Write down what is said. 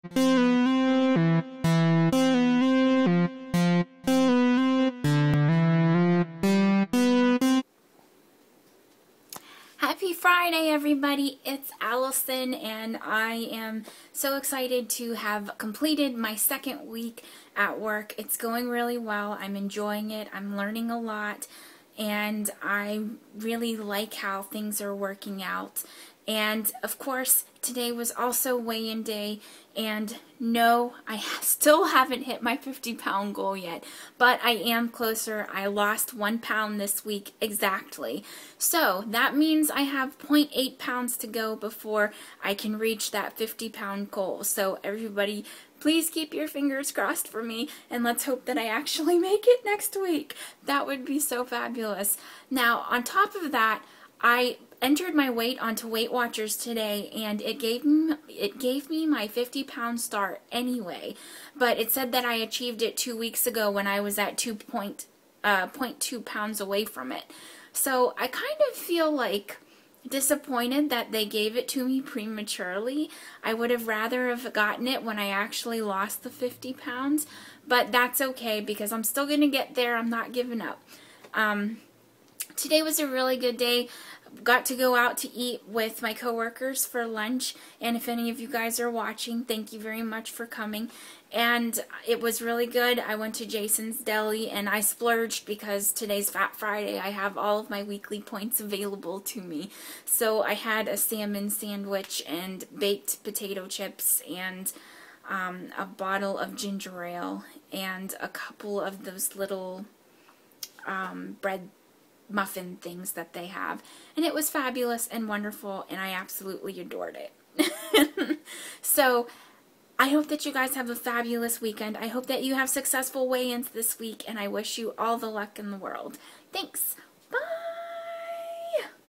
Happy Friday, everybody. It's Allison, and I am so excited to have completed my second week at work. It's going really well. I'm enjoying it. I'm learning a lot, and I really like how things are working out. And of course, today was also weigh-in day, and no, I still haven't hit my 50-pound goal yet, but I am closer. I lost 1 pound this week exactly. So that means I have 0.8 pounds to go before I can reach that 50-pound goal. So everybody, please keep your fingers crossed for me, and let's hope that I actually make it next week. That would be so fabulous. Now, on top of that, I entered my weight onto Weight Watchers today, and it gave me my 50-pound start anyway, but it said that I achieved it 2 weeks ago when I was at 2.2 pounds away from it. So I kind of feel like disappointed that they gave it to me prematurely. I would have rather have gotten it when I actually lost the 50 pounds, but that's okay because I'm still going to get there. I'm not giving up. Today was a really good day. Got to go out to eat with my coworkers for lunch, and if any of you guys are watching, thank you very much for coming. And it was really good. I went to Jason's Deli, and I splurged because today's Fat Friday. I have all of my weekly points available to me. So I had a salmon sandwich and baked potato chips and a bottle of ginger ale and a couple of those little bread muffin things that they have, and it was fabulous and wonderful, and I absolutely adored it. So I hope that you guys have a fabulous weekend. I hope that you have successful weigh-ins this week, and I wish you all the luck in the world. Thanks. Bye.